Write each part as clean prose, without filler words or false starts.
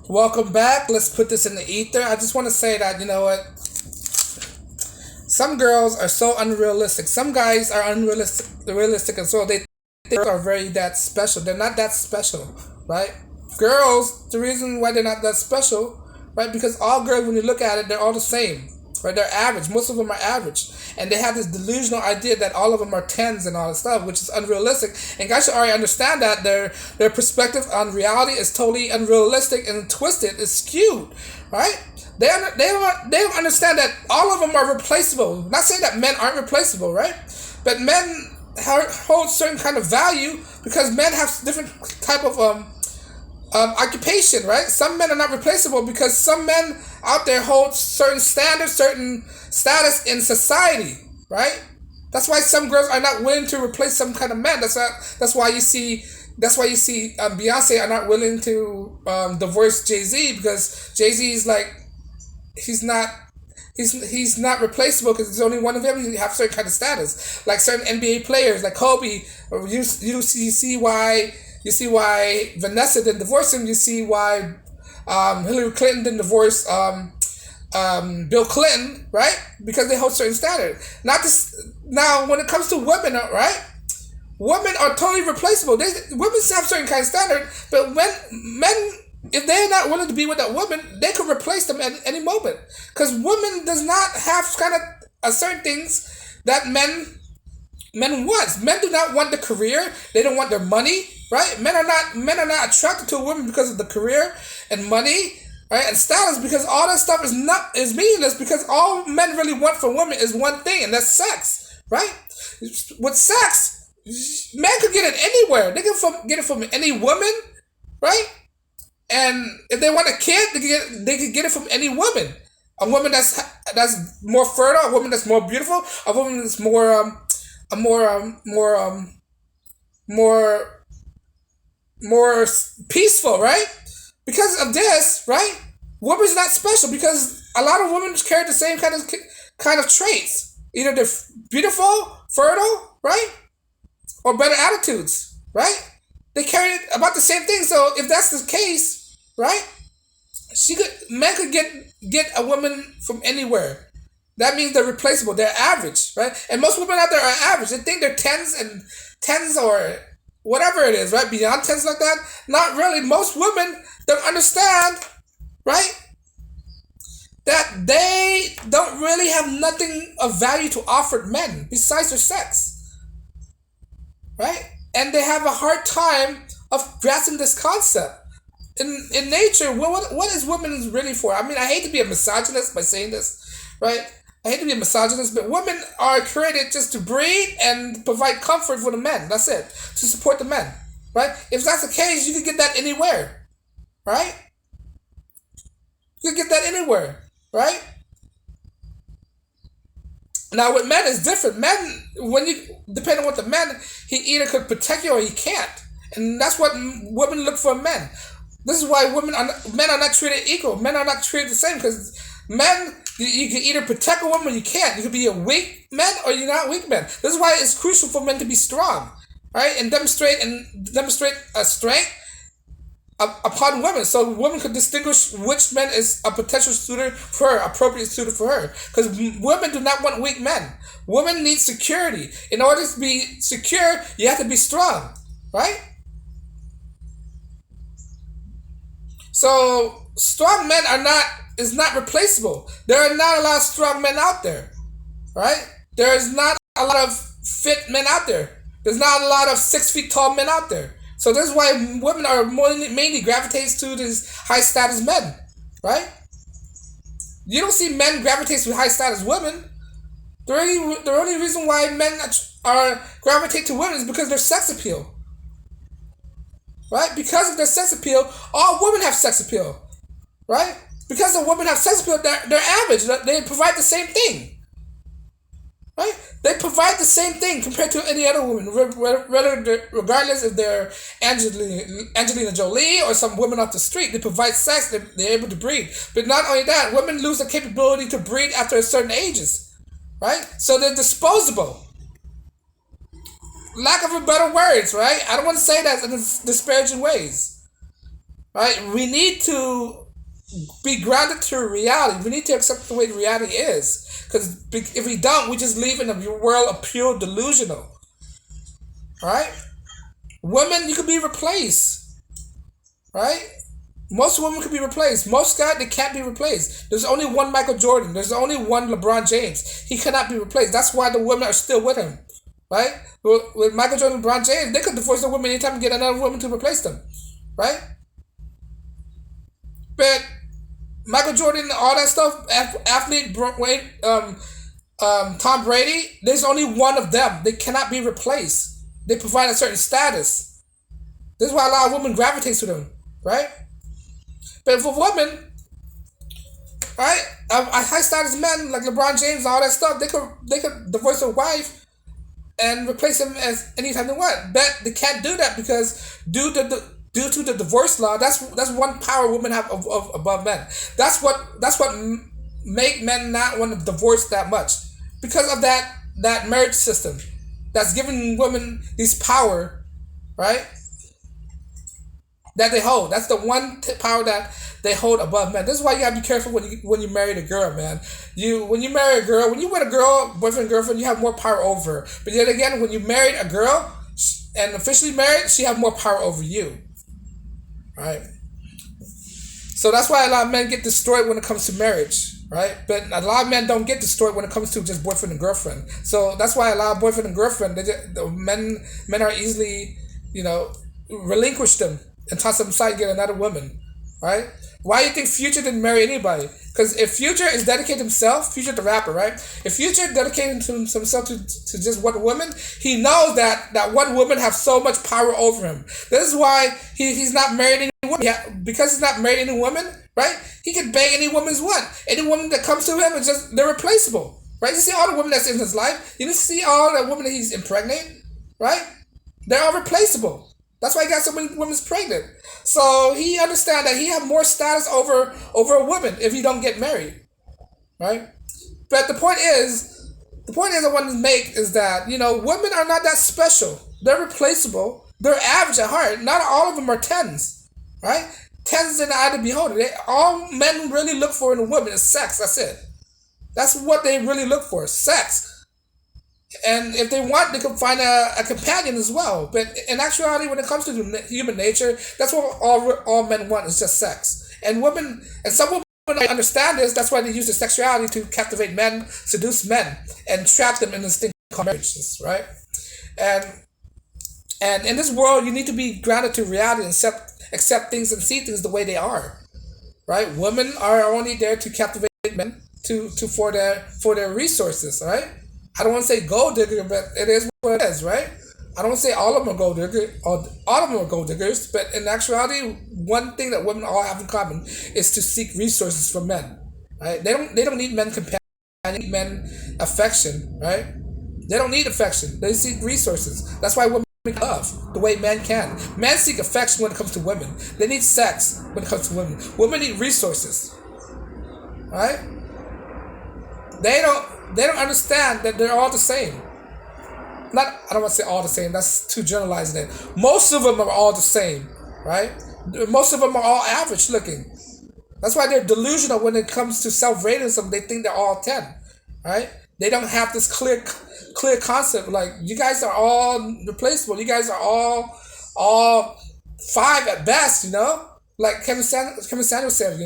Welcome back. Let's put this in the ether. I just want to say that, you know what? Some girls are so unrealistic. Some guys are unrealistic, and so they think are very that special. They're not that special, right? Girls, the reason why they're not that special, right? Because all girls, when you look at it, they're all the same, right? They're average. Most of them are average, and they have this delusional idea that all of them are tens and all this stuff, which is unrealistic. And guys should already understand that their perspective on reality is totally unrealistic and twisted. It's skewed, right? They don't understand that all of them are replaceable. Not saying that men aren't replaceable, right? But men hold certain kind of value because men have different type of occupation, right? Some men are not replaceable because some men out there hold certain standards, certain status in society, right? That's why some girls are not willing to replace some kind of man. That's why you see. That's why you see Beyonce are not willing to divorce Jay-Z, because Jay-Z is like, he's not he's not replaceable because there's only one of him. He have certain kind of status, like certain NBA players, like Kobe. Or you see why Vanessa didn't divorce him. You see why Hillary Clinton didn't divorce Bill Clinton, right? Because they hold certain standard. Not this now. When it comes to women, right? Women are totally replaceable. Women have certain kind of standard, but when men, if they're not willing to be with that woman, they could replace them at any moment. Because women does not have kind of certain things that men want. Men do not want the career. They don't want their money, right? Men are not attracted to a woman because of the career and money, right? And status, because all that stuff is meaningless, because all men really want from women is one thing, and that's sex, right? With sex, men could get it anywhere. They can get it from any woman, right? And if they want a kid, they could get it from any woman. A woman that's more fertile, a woman that's more beautiful, a woman that's more peaceful, right? Because of this, right? Women's not special because a lot of women carry the same kind of traits. Either they're beautiful, fertile, right? Or better attitudes, right? They carry about the same thing. So if that's the case, right? Men could get a woman from anywhere. That means they're replaceable. They're average, right? And most women out there are average. They think they're tens or whatever it is, right? Beyond tens like that. Not really. Most women don't understand, right? That they don't really have nothing of value to offer men besides their sex, right? And they have a hard time of grasping this concept. In nature, what is women really for? I mean, I hate to be a misogynist by saying this, right? I hate to be a misogynist, but women are created just to breed and provide comfort for the men. That's it. To support the men, right? If that's the case, you can get that anywhere, right? You can get that anywhere, right? Now with men it's different. Men, when you depending on what the man, he either could protect you or he can't, and that's what women look for in men. This is why men are not treated equal. Men are not treated the same because men, you can either protect a woman or you can't. You can be a weak man or you're not a weak man. This is why it's crucial for men to be strong, right, and demonstrate a strength upon women, so women could distinguish which man is a potential suitor for her, appropriate suitor for her. Because women do not want weak men. Women need security. In order to be secure, you have to be strong, right? So strong men is not replaceable. There are not a lot of strong men out there, right? There is not a lot of fit men out there. There's not a lot of 6 feet tall men out there. So this is why women are mainly gravitates to these high status men, right? You don't see men gravitate to high status women. The only reason why men are gravitate to women is because their sex appeal, right? Because of their sex appeal, all women have sex appeal, right? Because the women have sex appeal, they're average. They provide the same thing. Right? They provide the same thing compared to any other woman, regardless if they're Angelina Jolie or some woman off the street. They provide sex, they're able to breed. But not only that, women lose the capability to breed after a certain ages, right? So they're disposable. Lack of a better words, right? I don't want to say that in disparaging ways, right? We need to be grounded to reality. We need to accept the way reality is. Because if we don't, we just live in a world of pure delusional. Right? Women, you can be replaced. Right? Most women can be replaced. Most guys, they can't be replaced. There's only one Michael Jordan. There's only one LeBron James. He cannot be replaced. That's why the women are still with him. Right? With Michael Jordan and LeBron James, they could divorce the woman anytime and get another woman to replace them. Right? But Michael Jordan, all that stuff, athlete, Tom Brady, there's only one of them. They cannot be replaced. They provide a certain status. This is why a lot of women gravitate to them, right? But for women, right, a high status men like LeBron James and all that stuff, they could divorce their wife and replace him as anytime they want. But they can't do that because due to the divorce law, that's one power women have above men. That's what make men not want to divorce that much because of that marriage system that's giving women this power, right? That they hold. That's the one power that they hold above men. This is why you gotta be careful when you marry a girl, man. When you marry a girl, when you with a girl, boyfriend, girlfriend, you have more power over her. But yet again, when you married a girl and officially married, she have more power over you, right? So that's why a lot of men get destroyed when it comes to marriage, right? But a lot of men don't get destroyed when it comes to just boyfriend and girlfriend. So that's why a lot of boyfriend and girlfriend, the men are easily, relinquish them and toss them aside and get another woman, right? Why do you think Future didn't marry anybody? Because if Future is dedicated himself, Future the rapper, right? If Future dedicated himself to just one woman, he knows that one woman have so much power over him. This is why he's not married any woman. Because he's not married any woman, right? He can bang any woman he wants. Any woman that comes to him is just, they're replaceable, right? You see all the women that's in his life. You see all the women that he's impregnated, right? They're all replaceable. That's why he got so many women pregnant. So he understands that he have more status over a woman if he don't get married, right? But the point is I want to make is that, women are not that special. They're replaceable. They're average at heart. Not all of them are tens, right? Tens in the eye of the beholder. All men really look for in a woman is sex. That's it. That's what they really look for, sex. And if they want, they can find a companion as well. But in actuality, when it comes to human nature, that's what all men want is just sex. And some women understand this. That's why they use their sexuality to captivate men, seduce men, and trap them in this thing called marriages, right? And in this world, you need to be grounded to reality and accept things and see things the way they are, right? Women are only there to captivate men for their resources, right? I don't want to say gold digger, but it is what it is, right? I don't want to say all of them are gold diggers, or all of them are gold diggers, but in actuality, one thing that women all have in common is to seek resources from men, right? They don't need men companion, they need men affection, right? They don't need affection. They seek resources. That's why women love the way men can. Men seek affection when it comes to women. They need sex when it comes to women. Women need resources, right? They don't understand that they're all the same. I don't want to say all the same. That's too generalizing it. Most of them are all the same, right? Most of them are all average looking. That's why they're delusional when it comes to self-rating them. They think they're all 10, right? They don't have this clear concept. Like, you guys are all replaceable. You guys are all 5 at best, Like Kevin Samuel said,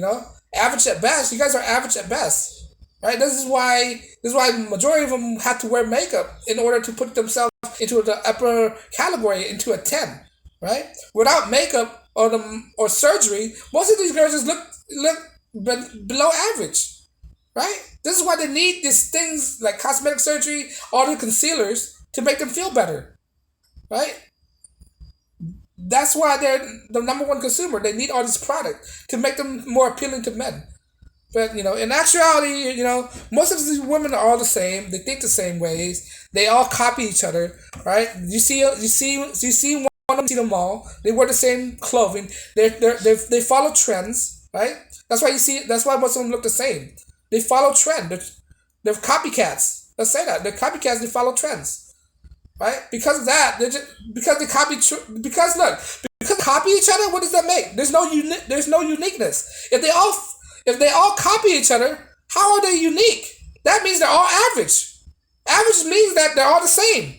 average at best. You guys are average at best. Right. This is why the majority of them have to wear makeup in order to put themselves into the upper category, into a 10. Right. Without makeup or surgery, most of these girls just look below average. Right. This is why they need these things like cosmetic surgery, all the concealers to make them feel better. Right. That's why they're the number one consumer. They need all this product to make them more appealing to men. But, in actuality, most of these women are all the same. They think the same ways. They all copy each other, right? You see one of them, see them all. They wear the same clothing. They follow trends, right? That's why most of them look the same. They follow trend. They're copycats. Let's say that. They're copycats, they follow trends. Right? Because of that, because they copy, because copy each other, what does that make? There's no uniqueness. If they all copy each other, how are they unique? That means they're all average. Average means that they're all the same,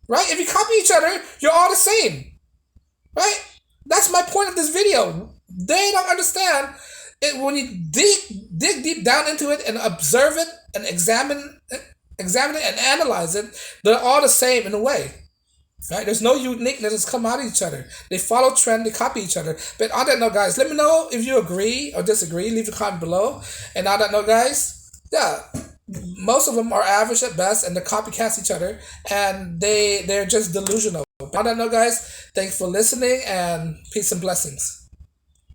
right? If you copy each other, you're all the same, right? That's my point of this video. They don't understand it when you dig deep down into it and observe it and examine it and analyze it. They're all the same in a way. Right? There's no uniqueness that's come out of each other. They follow trend, they copy each other. But on that note, guys, let me know if you agree or disagree. Leave a comment below. And on that note, guys, yeah, most of them are average at best, and they copycat each other, and they're just delusional. On that note, guys, thanks for listening, and peace and blessings.